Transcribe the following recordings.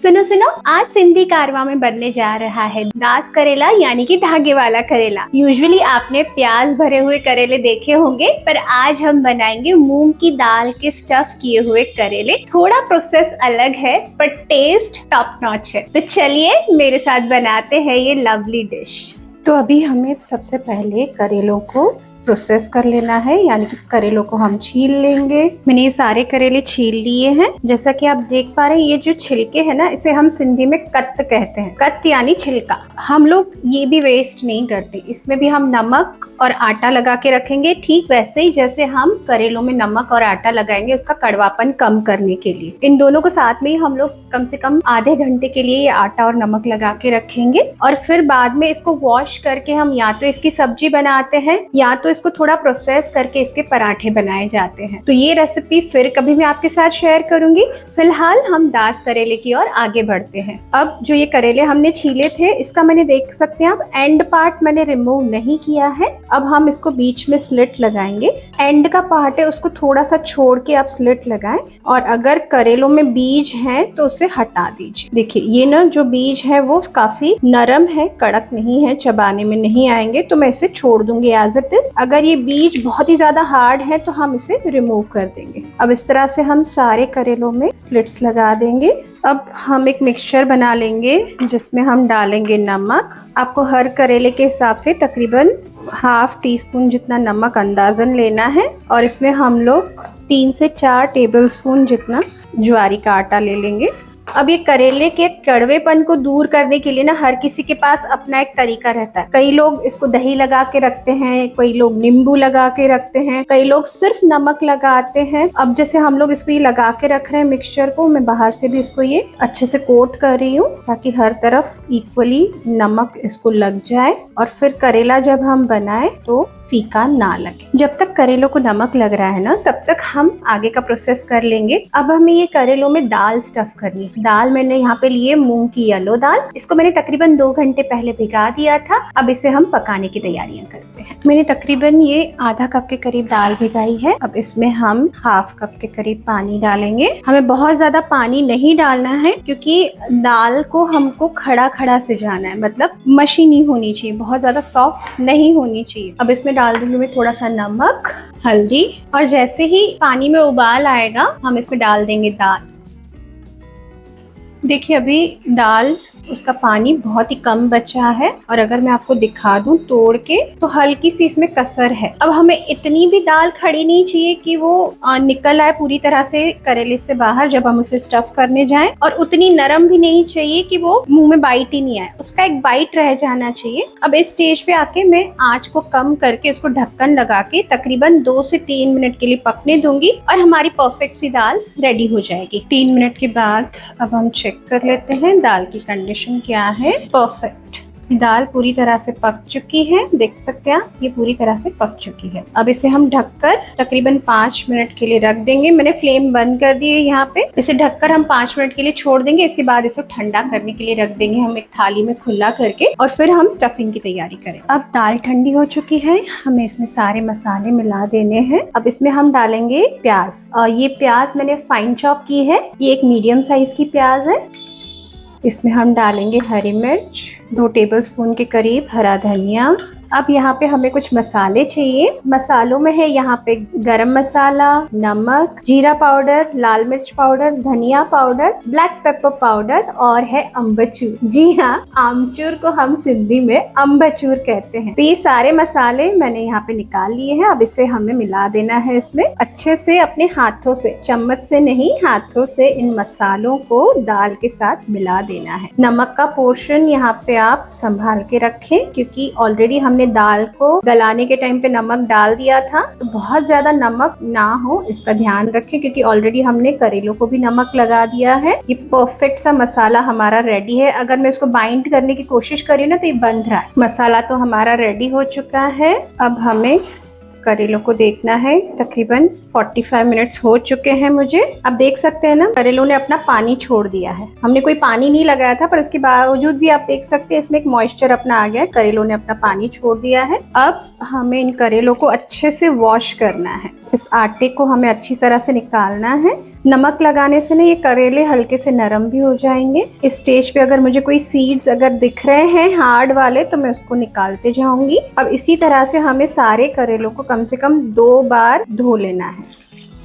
सुनो सुनो, आज सिंधी कारवा में बनने जा रहा है दास करेला यानी कि धागे वाला करेला। यूजुअली आपने प्याज भरे हुए करेले देखे होंगे, पर आज हम बनाएंगे मूंग की दाल के स्टफ किए हुए करेले। थोड़ा प्रोसेस अलग है पर टेस्ट टॉप नॉच है। तो चलिए मेरे साथ बनाते हैं ये लवली डिश। तो अभी हमें सबसे पहले करेलों को प्रोसेस कर लेना है, यानी कि करेलों को हम छील लेंगे। मैंने ये सारे करेले छील लिए हैं। जैसा कि आप देख पा रहे हैं, ये जो छिलके हैं ना, इसे हम सिंधी में कत्त कहते हैं। कत्त यानी छिलका। हम लोग ये भी वेस्ट नहीं करते, इसमें भी हम नमक और आटा लगा के रखेंगे, ठीक वैसे ही जैसे हम करेलों में नमक और आटा लगाएंगे उसका कड़वापन कम करने के लिए। इन दोनों को साथ में ही हम लोग कम से कम आधे घंटे के लिए ये आटा और नमक लगा के रखेंगे, और फिर बाद में इसको वॉश करके हम या तो इसकी सब्जी बनाते हैं या तो इसको थोड़ा प्रोसेस करके इसके पराठे बनाए जाते हैं। तो ये रेसिपी फिर कभी मैं आपके साथ शेयर करूंगी। फिलहाल हम दास करेले की ओर आगे बढ़ते हैं। अब जो ये करेले हमने छीले थे, इसका मैंने देख सकते हैं आप एंड पार्ट मैंने रिमूव नहीं किया है। अब हम इसको बीच में स्लिट लगाएंगे। एंड का पार्ट है उसको थोड़ा सा छोड़ के आप स्लिट लगाएं, और अगर करेलों में बीज हैं तो उसे हटा दीजिए। देखिए ये ना जो बीज है वो काफी नरम है, कड़क नहीं है, चबाने में नहीं आएंगे, तो मैं इसे छोड़ दूंगी एज इट इज। अगर ये बीज बहुत ही ज्यादा हार्ड है तो हम इसे रिमूव कर देंगे। अब इस तरह से हम सारे करेलों में स्लिट्स लगा देंगे। अब हम एक मिक्सचर बना लेंगे जिसमें हम डालेंगे नमक। आपको हर करेले के हिसाब से तकरीबन ½ टीस्पून जितना नमक अंदाजन लेना है, और इसमें हम लोग 3 से 4 टेबलस्पून जितना ज्वारी का आटा ले लेंगे। अब ये करेले के कड़वेपन को दूर करने के लिए ना हर किसी के पास अपना एक तरीका रहता है। कई लोग इसको दही लगा के रखते हैं, कई लोग नींबू लगा के रखते हैं, कई लोग सिर्फ नमक लगाते हैं। अब जैसे हम लोग इसको ये लगा के रख रहे हैं मिक्सचर को, मैं बाहर से भी इसको ये अच्छे से कोट कर रही हूँ ताकि हर तरफ इक्वली नमक इसको लग जाए, और फिर करेला जब हम बनाए तो फीका ना लगे। जब तक करेलों को नमक लग रहा है ना, तब तक हम आगे का प्रोसेस कर लेंगे। अब हमें ये करेलों में दाल स्टफ करनी है। दाल मैंने यहाँ पे लिए मूंग की येलो दाल। इसको मैंने तकरीबन 2 घंटे पहले भिगा दिया था। अब इसे हम पकाने की तैयारियां करते हैं। मैंने तकरीबन ये आधा कप के करीब दाल भिगाई है। अब इसमें हम ½ कप के करीब पानी डालेंगे। हमें बहुत ज्यादा पानी नहीं डालना है क्योंकि दाल को हमको खड़ा खड़ा सिजाना है, मतलब मशी नहीं होनी चाहिए, बहुत ज्यादा सॉफ्ट नहीं होनी चाहिए। अब इसमें डाल दूंगी मैं थोड़ा सा नमक, हल्दी, और जैसे ही पानी में उबाल आएगा हम इसमें डाल देंगे दाल। देखिए अभी दाल उसका पानी बहुत ही कम बचा है, और अगर मैं आपको दिखा दूं तोड़ के तो हल्की सी इसमें कसर है। अब हमें इतनी भी दाल खड़ी नहीं चाहिए कि वो निकल आए पूरी तरह से करेले से बाहर जब हम उसे स्टफ करने जाएं, और उतनी नरम भी नहीं चाहिए कि वो मुंह में बाइट ही नहीं आए, उसका एक बाइट रह जाना चाहिए। अब इस स्टेज पे आके मैं आंच को कम करके उसको ढक्कन लगा के तकरीबन 2 से 3 मिनट के लिए पकने दूंगी, और हमारी परफेक्ट सी दाल रेडी हो जाएगी। 3 मिनट के बाद अब हम चेक कर लेते हैं दाल की कंडीशन क्या है। परफेक्ट, दाल पूरी तरह से पक चुकी है, देख सकते हैं आप, ये पूरी तरह से पक चुकी है। अब इसे हम ढककर तकरीबन 5 मिनट के लिए रख देंगे। मैंने फ्लेम बंद कर दी है यहाँ पे। इसे ढककर हम 5 मिनट के लिए छोड़ देंगे। इसके बाद इसे ठंडा करने के लिए रख देंगे हम एक थाली में खुला करके, और फिर हम स्टफिंग की तैयारी करें। अब दाल ठंडी हो चुकी है, हमें इसमें सारे मसाले मिला देने हैं। अब इसमें हम डालेंगे प्याज। ये प्याज मैंने फाइन चॉप की है, ये एक मीडियम साइज की प्याज है। इसमें हम डालेंगे हरी मिर्च, 2 टेबलस्पून के करीब हरा धनिया। अब यहाँ पे हमें कुछ मसाले चाहिए। मसालों में है यहाँ पे गरम मसाला, नमक, जीरा पाउडर, लाल मिर्च पाउडर, धनिया पाउडर, ब्लैक पेपर पाउडर, और है अम्बचूर। जी हाँ, आमचूर को हम सिंधी में अम्बचूर कहते हैं। तो ये सारे मसाले मैंने यहाँ पे निकाल लिए हैं। अब इसे हमें मिला देना है इसमें अच्छे से, अपने हाथों से, चम्मच से नहीं, हाथों से इन मसालों को दाल के साथ मिला देना है। नमक का पोर्शन यहाँ पे आप संभाल के रखें, क्योंकि ऑलरेडी हमने दाल को गलाने के टाइम पे नमक डाल दिया था, तो बहुत ज्यादा नमक ना हो इसका ध्यान रखें, क्योंकि ऑलरेडी हमने करेलों को भी नमक लगा दिया है। ये परफेक्ट सा मसाला हमारा रेडी है। अगर मैं इसको बाइंड करने की कोशिश करी ना तो ये बंध रहा है। मसाला तो हमारा रेडी हो चुका है। अब हमें करेलों को देखना है। तकरीबन 45 मिनट्स हो चुके हैं मुझे। अब देख सकते हैं ना, करेलों ने अपना पानी छोड़ दिया है। हमने कोई पानी नहीं लगाया था, पर इसके बावजूद भी आप देख सकते हैं इसमें एक मॉइस्चर अपना आ गया है। करेलों ने अपना पानी छोड़ दिया है। अब हमें इन करेलों को अच्छे से वॉश करना है। इस आटे को हमें अच्छी तरह से निकालना है। नमक लगाने से ना ये करेले हल्के से नरम भी हो जाएंगे। इस स्टेज पे अगर मुझे कोई सीड्स अगर दिख रहे हैं हार्ड वाले तो मैं उसको निकालते जाऊंगी। अब इसी तरह से हमें सारे करेलों को कम से कम 2 बार धो लेना है।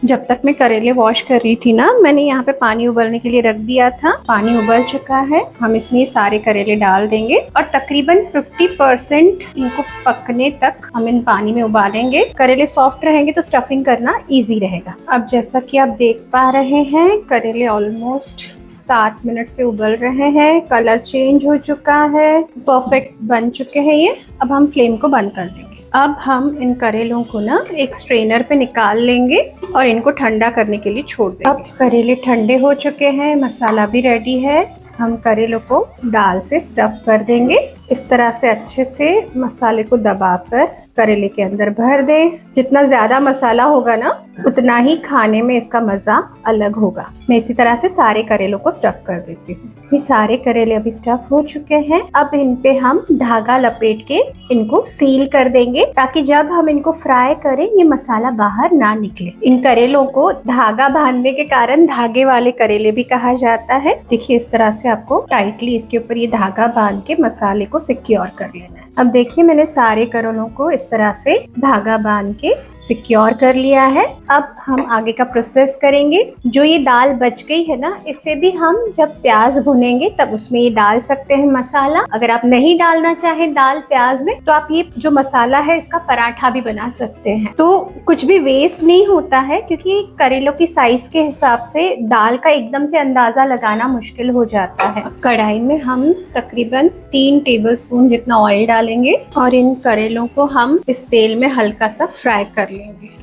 जब तक मैं करेले वॉश कर रही थी ना, मैंने यहाँ पे पानी उबलने के लिए रख दिया था। पानी उबल चुका है, हम इसमें सारे करेले डाल देंगे और तकरीबन 50% इनको पकने तक हम इन पानी में उबालेंगे। करेले सॉफ्ट रहेंगे तो स्टफिंग करना इजी रहेगा। अब जैसा कि आप देख पा रहे हैं, करेले ऑलमोस्ट 7 मिनट से उबल रहे हैं, कलर चेंज हो चुका है, परफेक्ट बन चुके हैं ये। अब हम फ्लेम को बंद कर देंगे। अब हम इन करेलों को ना एक स्ट्रेनर पे निकाल लेंगे और इनको ठंडा करने के लिए छोड़ देंगे। अब करेले ठंडे हो चुके हैं, मसाला भी रेडी है। हम करेलों को दाल से स्टफ कर देंगे। इस तरह से अच्छे से मसाले को दबाकर करेले के अंदर भर दें। जितना ज्यादा मसाला होगा ना उतना ही खाने में इसका मजा अलग होगा। मैं इसी तरह से सारे करेलों को स्टफ कर देती हूँ। ये सारे करेले अभी स्टफ हो चुके हैं। अब इन पे हम धागा लपेट के इनको सील कर देंगे ताकि जब हम इनको फ्राई करें ये मसाला बाहर ना निकले। इन करेलों को धागा बांधने के कारण धागे वाले करेले भी कहा जाता है। देखिए इस तरह से आपको टाइटली इसके ऊपर ये धागा बांध के मसाले को सिक्योर कर लेना है। अब देखिए मैंने सारे करेलों को इस तरह से धागा बांध के सिक्योर कर लिया है। अब हम आगे का प्रोसेस करेंगे। जो ये दाल बच गई है ना, इससे भी हम जब प्याज भुनेंगे तब उसमें ये डाल सकते हैं मसाला। अगर आप नहीं डालना चाहें दाल प्याज में तो आप ये जो मसाला है इसका पराठा भी बना सकते हैं। तो कुछ भी वेस्ट नहीं होता है, क्योंकि करेलों की साइज के हिसाब से दाल का एकदम से अंदाजा लगाना मुश्किल हो जाता है। कढ़ाई में हम तकरीबन 3 टेबलस्पून जितना ऑयल डालेंगे और इन करेलों को हम इस तेल में हल्का सा फ्राई कर लेंगे।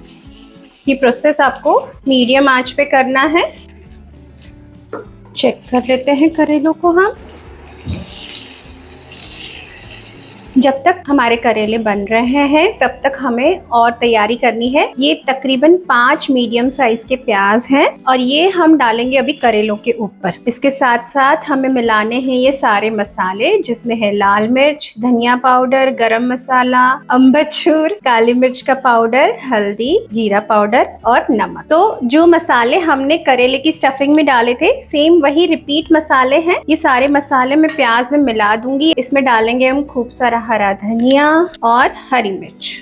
ये प्रोसेस आपको मीडियम आंच पे करना है। चेक कर लेते हैं करेलों को हम। जब तक हमारे करेले बन रहे हैं तब तक हमें और तैयारी करनी है। ये तकरीबन 5 मीडियम साइज के प्याज हैं और ये हम डालेंगे अभी करेलों के ऊपर। इसके साथ साथ हमें मिलाने हैं ये सारे मसाले, जिसमें है लाल मिर्च, धनिया पाउडर, गरम मसाला, अम्बचूर, काली मिर्च का पाउडर, हल्दी, जीरा पाउडर और नमक। तो जो मसाले हमने करेले की स्टफिंग में डाले थे सेम वही रिपीट मसाले हैं। ये सारे मसाले मैं प्याज में मिला दूंगी। इसमें डालेंगे हम खूब सारा हरा धनिया और हरी मिर्च।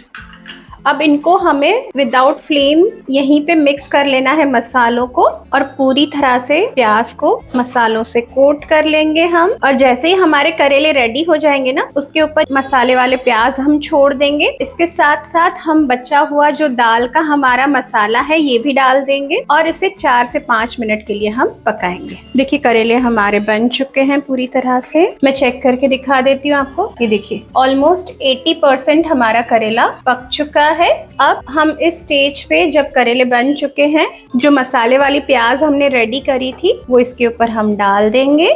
अब इनको हमें विदाउट फ्लेम यहीं पे मिक्स कर लेना है मसालों को और पूरी तरह से प्याज को मसालों से कोट कर लेंगे हम। और जैसे ही हमारे करेले रेडी हो जाएंगे ना, उसके ऊपर मसाले वाले प्याज हम छोड़ देंगे। इसके साथ साथ हम बचा हुआ जो दाल का हमारा मसाला है ये भी डाल देंगे और इसे 4 से 5 मिनट के लिए हम पकाएंगे। देखिए करेले हमारे बन चुके हैं पूरी तरह से। मैं चेक करके दिखा देती हूँ आपको। ये देखिए ऑलमोस्ट 80% हमारा करेला पक चुका है। अब हम इस स्टेज पे जब करेले बन चुके हैं, जो मसाले वाली प्याज हमने रेडी करी थी वो इसके ऊपर हम डाल देंगे।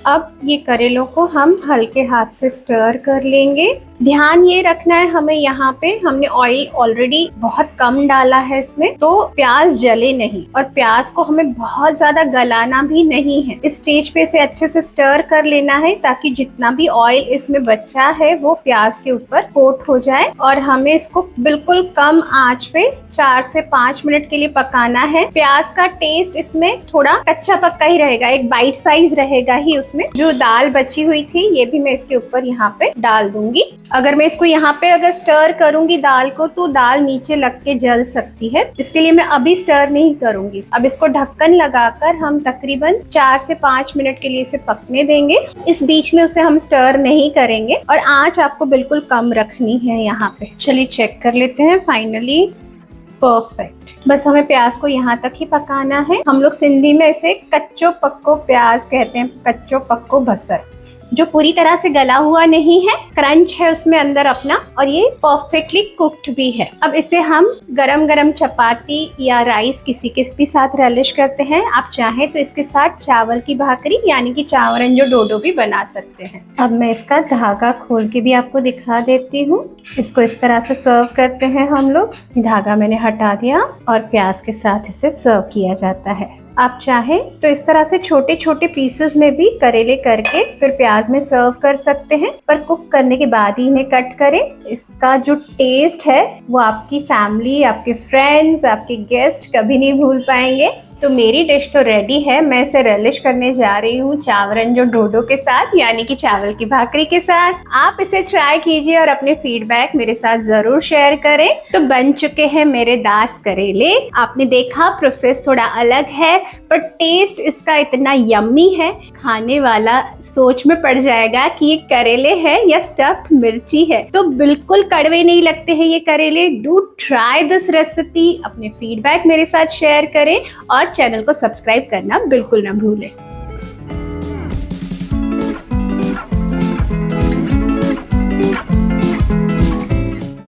अब ये करेलों को हम हल्के हाथ से स्टर कर लेंगे। ध्यान ये रखना है हमें, यहाँ पे हमने ऑयल ऑलरेडी बहुत कम डाला है इसमें, तो प्याज जले नहीं और प्याज को हमें बहुत ज्यादा गलाना भी नहीं है। इस स्टेज पे इसे अच्छे से स्टर कर लेना है ताकि जितना भी ऑयल इसमें बचा है वो प्याज के ऊपर कोट हो जाए। और हमें इसको बिल्कुल कम आंच पे 4 से 5 मिनट के लिए पकाना है। प्याज का टेस्ट इसमें थोड़ा कच्चा पक्का ही रहेगा, एक बाइट साइज रहेगा ही उसमें। जो दाल बची हुई थी ये भी मैं इसके ऊपर यहाँ पे डाल दूंगी। अगर मैं इसको यहाँ पे अगर स्टर करूंगी दाल को तो दाल नीचे लग के जल सकती है, इसके लिए मैं अभी स्टर नहीं करूंगी। अब इसको ढक्कन लगाकर हम तकरीबन 4 से 5 मिनट के लिए इसे पकने देंगे। इस बीच में उसे हम स्टर नहीं करेंगे और आंच आपको बिल्कुल कम रखनी है यहाँ पे। चलिए चेक कर लेते हैं। Finally perfect. बस हमें प्याज को यहाँ तक ही पकाना है। हम लोग सिंधी में इसे कच्चो पक्को प्याज कहते हैं, कच्चो पक्को बसर। जो पूरी तरह से गला हुआ नहीं है, क्रंच है उसमें अंदर अपना, और ये परफेक्टली कुक्ड भी है। अब इसे हम गरम गरम चपाती या राइस किसी के भी साथ रलिश करते हैं। आप चाहें तो इसके साथ चावल की भाकरी यानी कि चावरन जो डोडो भी बना सकते हैं। अब मैं इसका धागा खोल के भी आपको दिखा देती हूँ। इसको इस तरह से सर्व करते हैं हम लोग। धागा मैंने हटा दिया और प्याज के साथ इसे सर्व किया जाता है। आप चाहें तो इस तरह से छोटे छोटे पीसेस में भी करेले करके फिर प्याज में सर्व कर सकते हैं, पर कुक करने के बाद ही इन्हें कट करें। इसका जो टेस्ट है वो आपकी फैमिली, आपके फ्रेंड्स, आपके गेस्ट कभी नहीं भूल पाएंगे। तो मेरी डिश तो रेडी है। मैं इसे relish करने जा रही हूँ चावरन जो डोडो के साथ, यानी कि चावल की भाकरी के साथ। आप इसे ट्राई कीजिए और अपने फीडबैक मेरे साथ जरूर शेयर करें। तो बन चुके हैं मेरे दास करेले। आपने देखा प्रोसेस थोड़ा अलग है, पर टेस्ट इसका इतना यम्मी है, खाने वाला सोच में पड़ जाएगा कि ये करेले हैं या स्टफ्ड मिर्ची है। तो बिल्कुल कड़वे नहीं लगते हैं ये करेले। Do try this recipe. अपने फीडबैक मेरे साथ शेयर करें और चैनल को सब्सक्राइब करना बिल्कुल ना भूलें।